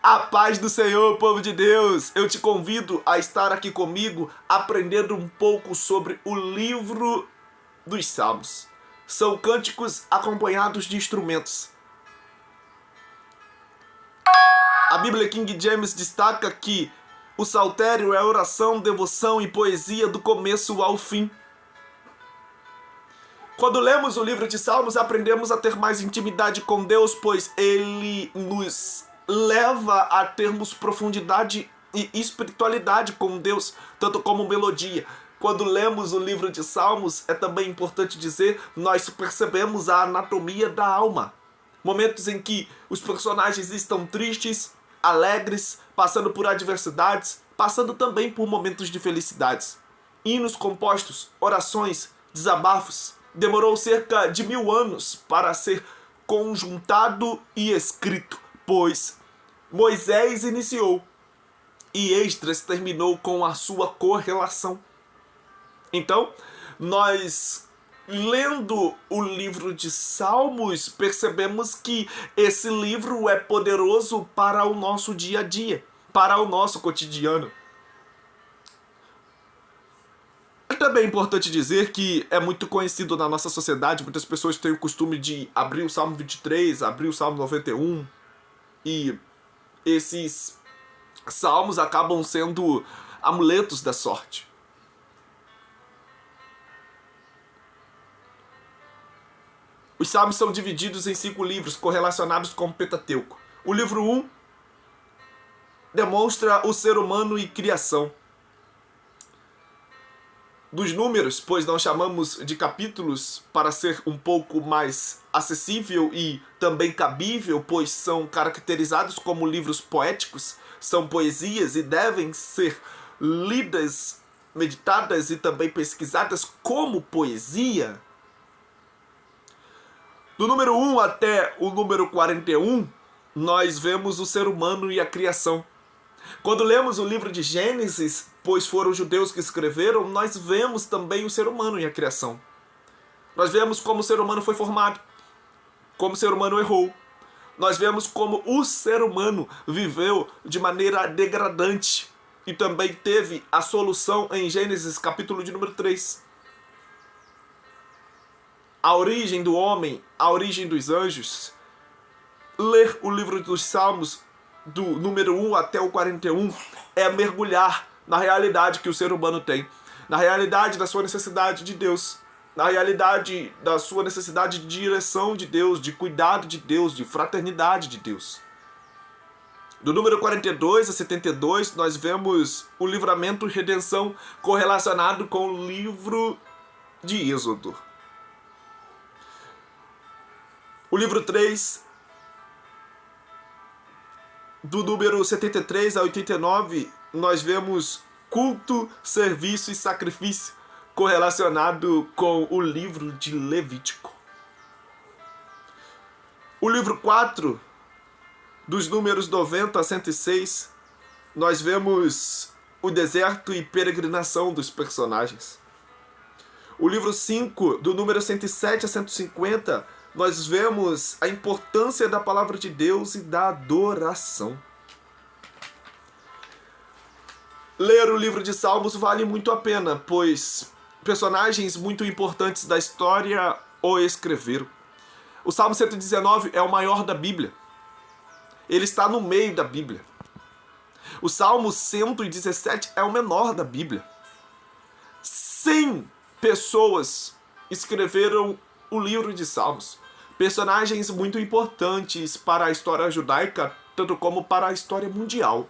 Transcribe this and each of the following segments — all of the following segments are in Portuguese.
A paz do Senhor, povo de Deus! Eu te convido a estar aqui comigo, aprendendo um pouco sobre o livro dos Salmos. São cânticos acompanhados de instrumentos. A Bíblia King James destaca que o saltério é oração, devoção e poesia do começo ao fim. Quando lemos o livro de Salmos, aprendemos a ter mais intimidade com Deus, pois ele nos leva a termos profundidade e espiritualidade com Deus, tanto como melodia. Quando lemos o livro de Salmos, é também importante dizer, nós percebemos a anatomia da alma. Momentos em que os personagens estão tristes, alegres, passando por adversidades, passando também por momentos de felicidades. Hinos compostos, orações, desabafos. Demorou cerca de 1000 anos para ser conjuntado e escrito, pois Moisés iniciou e Esdras terminou com a sua correlação. Então, nós, lendo o livro de Salmos, percebemos que esse livro é poderoso para o nosso dia a dia, para o nosso cotidiano. É também importante dizer que é muito conhecido na nossa sociedade, muitas pessoas têm o costume de abrir o Salmo 23, abrir o Salmo 91, e esses salmos acabam sendo amuletos da sorte. Os salmos são divididos em 5 livros correlacionados com o Pentateuco. O livro 1 demonstra o ser humano e criação. Dos números, pois não chamamos de capítulos para ser um pouco mais acessível e também cabível, pois são caracterizados como livros poéticos, são poesias e devem ser lidas, meditadas e também pesquisadas como poesia. Do número 1 até o número 41, nós vemos o ser humano e a criação. Quando lemos o livro de Gênesis, pois foram os judeus que escreveram, nós vemos também o ser humano e a criação. Nós vemos como o ser humano foi formado, como o ser humano errou. Nós vemos como o ser humano viveu de maneira degradante e também teve a solução em Gênesis capítulo de número 3. A origem do homem, a origem dos anjos. Ler o livro dos Salmos do número 1 até o 41 é mergulhar na realidade que o ser humano tem, na realidade da sua necessidade de Deus, na realidade da sua necessidade de direção de Deus, de cuidado de Deus, de fraternidade de Deus. Do número 42 a 72, nós vemos o livramento e redenção correlacionado com o livro de Êxodo. O livro 3, do número 73 a 89, nós vemos culto, serviço e sacrifício correlacionado com o livro de Levítico. O livro 4, dos números 90 a 106, nós vemos o deserto e peregrinação dos personagens. O livro 5, do número 107 a 150, nós vemos a importância da palavra de Deus e da adoração. Ler o livro de Salmos vale muito a pena, pois personagens muito importantes da história o escreveram. O Salmo 119 é o maior da Bíblia. Ele está no meio da Bíblia. O Salmo 117 é o menor da Bíblia. 100 pessoas escreveram o livro de Salmos. Personagens muito importantes para a história judaica, tanto como para a história mundial.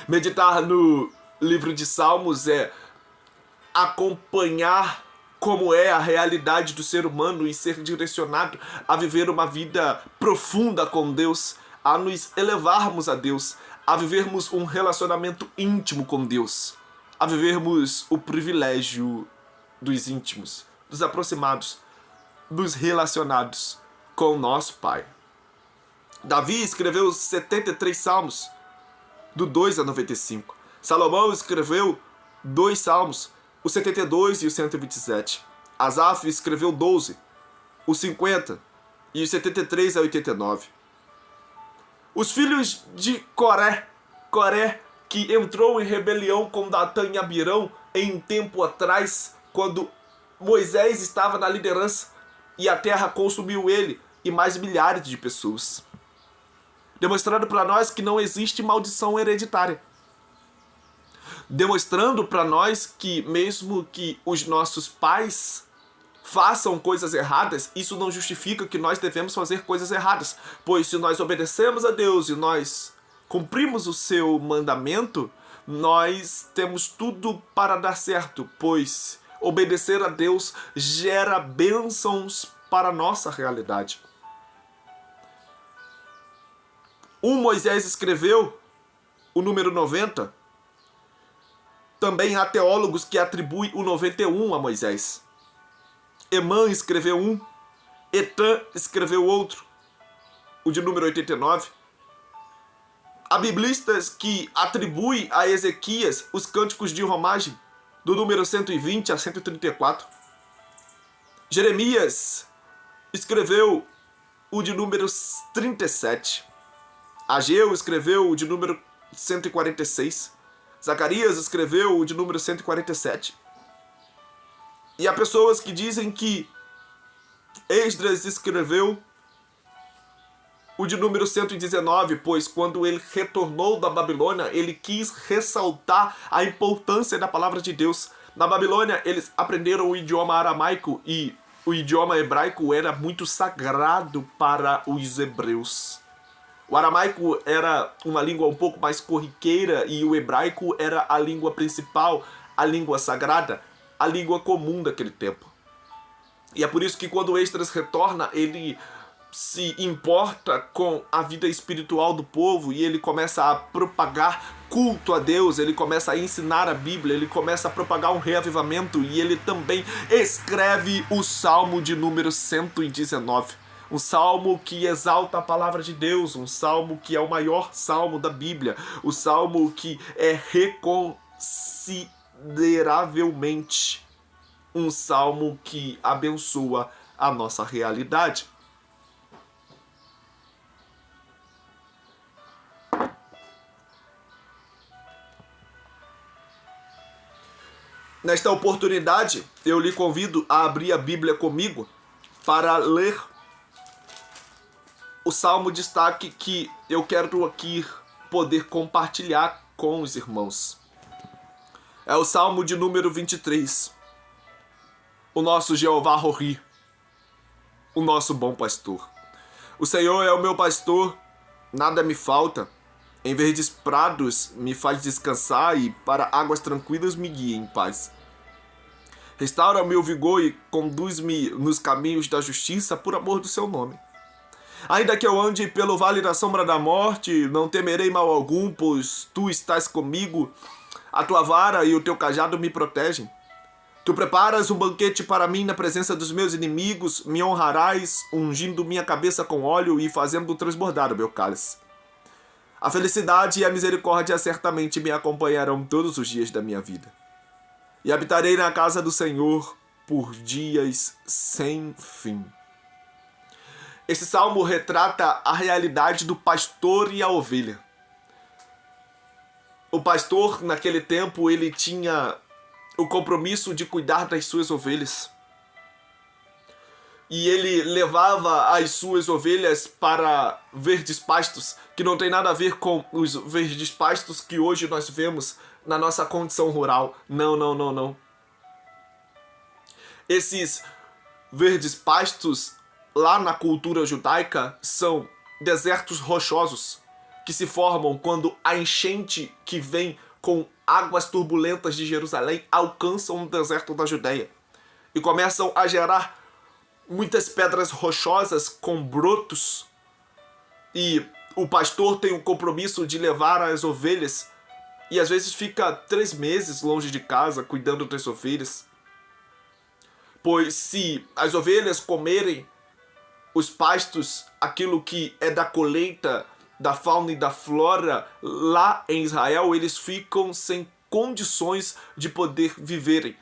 Meditar no livro de Salmos é acompanhar como é a realidade do ser humano e ser direcionado a viver uma vida profunda com Deus, a nos elevarmos a Deus, a vivermos um relacionamento íntimo com Deus, a vivermos o privilégio dos íntimos, dos aproximados, dos relacionados com o nosso Pai. Davi escreveu 73 salmos, do 2 a 95. Salomão escreveu 2 salmos, o 72 e o 127. Asaf escreveu 12. os 50 e os 73 a 89. Os filhos de Coré que entrou em rebelião com Datã e Abirão em tempo atrás, quando Moisés estava na liderança e a terra consumiu ele e mais milhares de pessoas. Demonstrando para nós que não existe maldição hereditária. Demonstrando para nós que mesmo que os nossos pais façam coisas erradas, isso não justifica que nós devemos fazer coisas erradas. Pois se nós obedecemos a Deus e nós cumprimos o seu mandamento, nós temos tudo para dar certo, pois obedecer a Deus gera bênçãos para a nossa realidade. Moisés escreveu o número 90. Também há teólogos que atribuem o 91 a Moisés. Emã escreveu um, Etã escreveu outro, o de número 89. Há biblistas que atribuem a Ezequias os cânticos de romagem, do número 120 a 134. Jeremias escreveu o de número 37. Ageu escreveu o de número 146. Zacarias escreveu o de número 147. E há pessoas que dizem que Esdras escreveu o de número 119, pois quando ele retornou da Babilônia, ele quis ressaltar a importância da palavra de Deus. Na Babilônia, eles aprenderam o idioma aramaico e o idioma hebraico era muito sagrado para os hebreus. O aramaico era uma língua um pouco mais corriqueira e o hebraico era a língua principal, a língua sagrada, a língua comum daquele tempo. E é por isso que quando Esdras retorna, ele se importa com a vida espiritual do povo e ele começa a propagar culto a Deus, ele começa a ensinar a Bíblia, ele começa a propagar um reavivamento e ele também escreve o Salmo de número 119. Um salmo que exalta a palavra de Deus, um salmo que é o maior salmo da Bíblia, o salmo que é reconsideravelmente um salmo que abençoa a nossa realidade. Nesta oportunidade, eu lhe convido a abrir a Bíblia comigo para ler o salmo destaque que eu quero aqui poder compartilhar com os irmãos. É o salmo de número 23. O nosso Jeová Rohi, o nosso bom pastor. O Senhor é o meu pastor, nada me falta. Em verdes prados me faz descansar e para águas tranquilas me guia em paz. Restaura o meu vigor e conduz-me nos caminhos da justiça por amor do seu nome. Ainda que eu ande pelo vale da sombra da morte, não temerei mal algum, pois tu estás comigo. A tua vara e o teu cajado me protegem. Tu preparas um banquete para mim na presença dos meus inimigos, me honrarás, ungindo minha cabeça com óleo e fazendo transbordar o meu cálice. A felicidade e a misericórdia certamente me acompanharão todos os dias da minha vida. E habitarei na casa do Senhor por dias sem fim. Esse salmo retrata a realidade do pastor e a ovelha. O pastor, naquele tempo, ele tinha o compromisso de cuidar das suas ovelhas. E ele levava as suas ovelhas para verdes pastos, que não tem nada a ver com os verdes pastos que hoje nós vemos na nossa condição rural. Não. Esses verdes pastos, lá na cultura judaica, são desertos rochosos que se formam quando a enchente que vem com águas turbulentas de Jerusalém alcançam o deserto da Judeia e começam a gerar muitas pedras rochosas com brotos. E o pastor tem o compromisso de levar as ovelhas e às vezes fica 3 meses longe de casa cuidando das ovelhas. Pois se as ovelhas comerem os pastos, aquilo que é da colheita da fauna e da flora lá em Israel, eles ficam sem condições de poder viverem,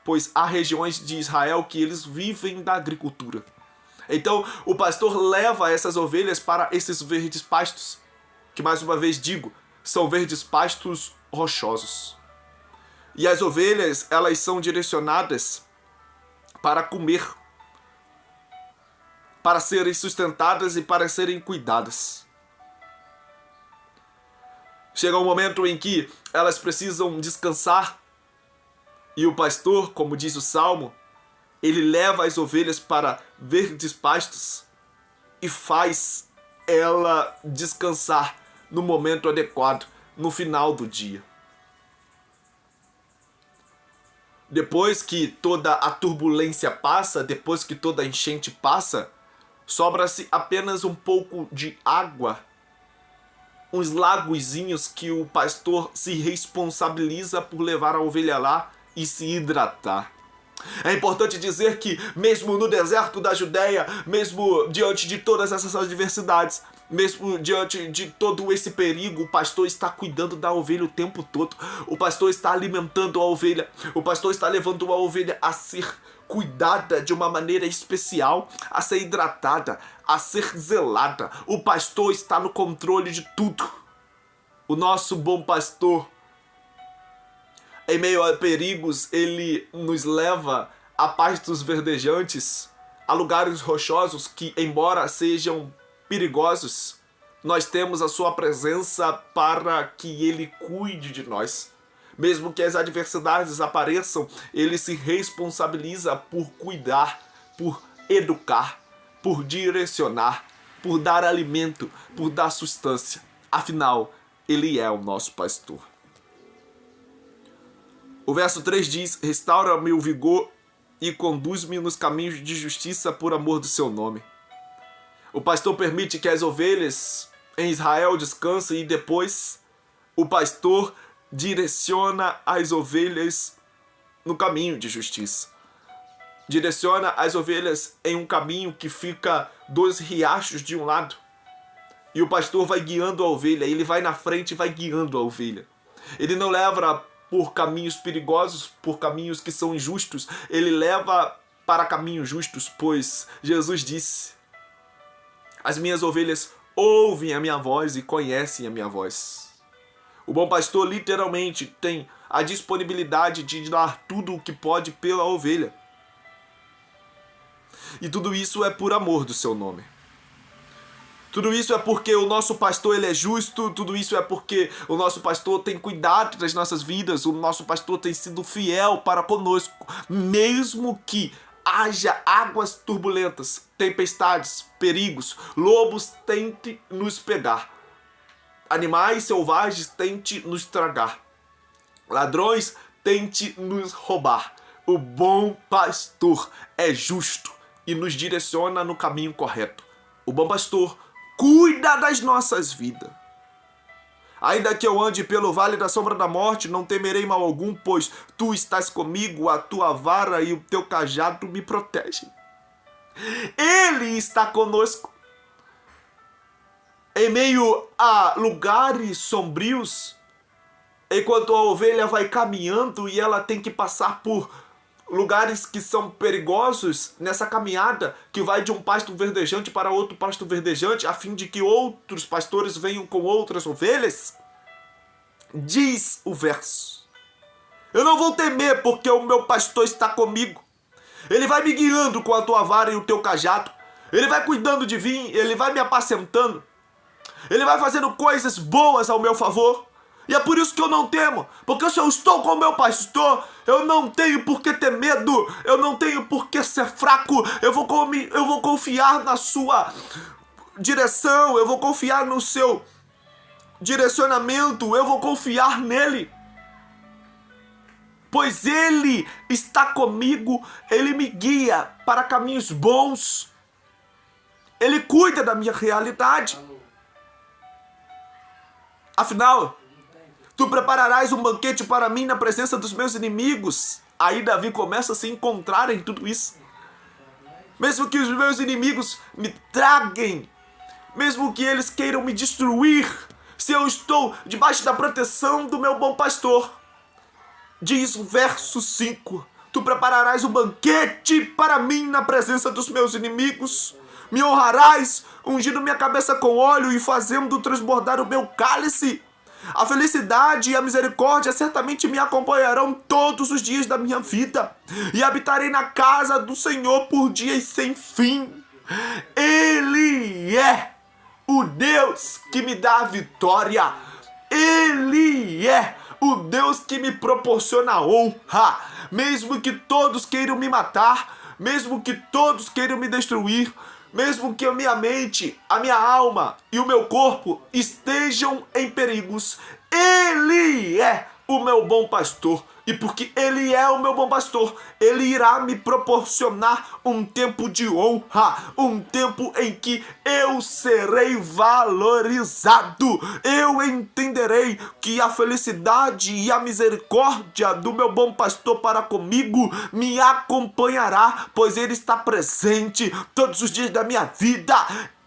pois há regiões de Israel que eles vivem da agricultura. Então o pastor leva essas ovelhas para esses verdes pastos, que mais uma vez digo, são verdes pastos rochosos. E as ovelhas, elas são direcionadas para comer, para serem sustentadas e para serem cuidadas. Chega um momento em que elas precisam descansar e o pastor, como diz o Salmo, ele leva as ovelhas para verdes pastos e faz ela descansar no momento adequado, no final do dia. Depois que toda a turbulência passa, depois que toda a enchente passa, sobra-se apenas um pouco de água, uns lagozinhos que o pastor se responsabiliza por levar a ovelha lá e se hidratar. É importante dizer que, mesmo no deserto da Judéia, mesmo diante de todas essas adversidades, mesmo diante de todo esse perigo, o pastor está cuidando da ovelha o tempo todo. O pastor está alimentando a ovelha. O pastor está levando a ovelha a ser cuidada de uma maneira especial, a ser hidratada, a ser zelada. O pastor está no controle de tudo. O nosso bom pastor, em meio a perigos, ele nos leva a pastos verdejantes, a lugares rochosos que, embora sejam perigosos, nós temos a sua presença para que ele cuide de nós. Mesmo que as adversidades apareçam, ele se responsabiliza por cuidar, por educar, por direcionar, por dar alimento, por dar sustância. Afinal, ele é o nosso pastor. O verso 3 diz: restaura-me o vigor e conduz-me nos caminhos de justiça por amor do seu nome. O pastor permite que as ovelhas em Israel descansem e depois o pastor direciona as ovelhas no caminho de justiça. Direciona as ovelhas em um caminho que fica 2 riachos de um lado. E o pastor vai guiando a ovelha, ele vai na frente e vai guiando a ovelha. Ele não leva por caminhos perigosos, por caminhos que são injustos, ele leva para caminhos justos, pois Jesus disse: as minhas ovelhas ouvem a minha voz e conhecem a minha voz. O bom pastor literalmente tem a disponibilidade de dar tudo o que pode pela ovelha. E tudo isso é por amor do seu nome. Tudo isso é porque o nosso pastor ele é justo, tudo isso é porque o nosso pastor tem cuidado das nossas vidas, o nosso pastor tem sido fiel para conosco, mesmo que haja águas turbulentas, tempestades, perigos, lobos tentem nos pegar, animais selvagens tentem nos tragar, ladrões tentem nos roubar. O bom pastor é justo e nos direciona no caminho correto. O bom pastor cuida das nossas vidas. Ainda que eu ande pelo vale da sombra da morte, não temerei mal algum, pois tu estás comigo, a tua vara e o teu cajado me protegem. Ele está conosco. Em meio a lugares sombrios, enquanto a ovelha vai caminhando e ela tem que passar por lugares que são perigosos nessa caminhada, que vai de um pasto verdejante para outro pasto verdejante, a fim de que outros pastores venham com outras ovelhas, diz o verso: eu não vou temer, porque o meu pastor está comigo. Ele vai me guiando com a tua vara e o teu cajado. Ele vai cuidando de mim, ele vai me apacentando. Ele vai fazendo coisas boas ao meu favor. E é por isso que eu não temo, porque se eu estou com o meu pastor, eu não tenho por que ter medo, eu não tenho por que ser fraco, eu vou confiar na sua direção, eu vou confiar no seu direcionamento, eu vou confiar nele. Pois ele está comigo, ele me guia para caminhos bons, ele cuida da minha realidade. Afinal, tu prepararás um banquete para mim na presença dos meus inimigos. Aí Davi começa a se encontrar em tudo isso. Mesmo que os meus inimigos me traguem, mesmo que eles queiram me destruir, se eu estou debaixo da proteção do meu bom pastor. Diz o verso 5: Tu prepararás um banquete para mim na presença dos meus inimigos. Me honrarás, ungindo minha cabeça com óleo e fazendo transbordar o meu cálice. A felicidade e a misericórdia certamente me acompanharão todos os dias da minha vida, e habitarei na casa do Senhor por dias sem fim. Ele é o Deus que me dá a vitória. Ele é o Deus que me proporciona honra. Mesmo que todos queiram me matar, mesmo que todos queiram me destruir, mesmo que a minha mente, a minha alma e o meu corpo estejam em perigos, Ele é o meu bom pastor. E porque Ele é o meu bom pastor, Ele irá me proporcionar um tempo de honra, um tempo em que eu serei valorizado. Eu entenderei que a felicidade e a misericórdia do meu bom pastor para comigo me acompanhará, pois Ele está presente todos os dias da minha vida.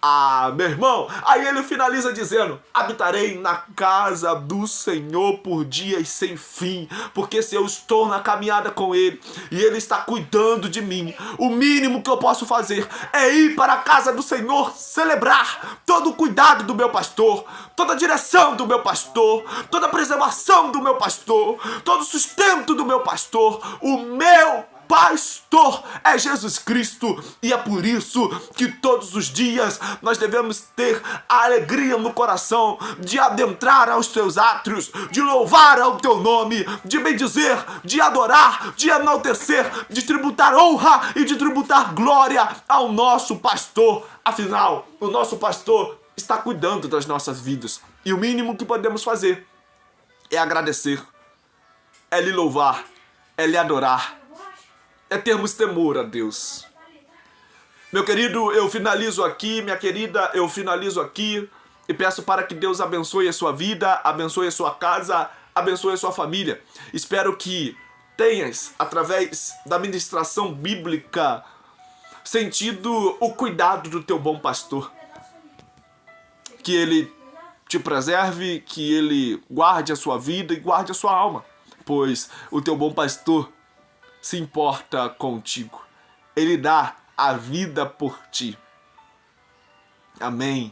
Ah, meu irmão, aí ele finaliza dizendo: habitarei na casa do Senhor por dias sem fim, porque se eu estou na caminhada com Ele e Ele está cuidando de mim, o mínimo que eu posso fazer é ir para a casa do Senhor, celebrar todo o cuidado do meu pastor, toda a direção do meu pastor, toda a preservação do meu pastor, todo o sustento do meu pastor. O meu pastor é Jesus Cristo, e é por isso que todos os dias nós devemos ter a alegria no coração de adentrar aos teus átrios, de louvar ao teu nome, de bendizer, de adorar, de enaltecer, de tributar honra e de tributar glória ao nosso pastor. Afinal, o nosso pastor está cuidando das nossas vidas, e o mínimo que podemos fazer é agradecer, é lhe louvar, é lhe adorar, é termos temor a Deus. Meu querido, eu finalizo aqui, minha querida, eu finalizo aqui e peço para que Deus abençoe a sua vida, abençoe a sua casa, abençoe a sua família. Espero que tenhas, através da ministração bíblica, sentido o cuidado do teu bom pastor. Que Ele te preserve, que Ele guarde a sua vida e guarde a sua alma, pois o teu bom pastor se importa contigo. Ele dá a vida por ti. Amém.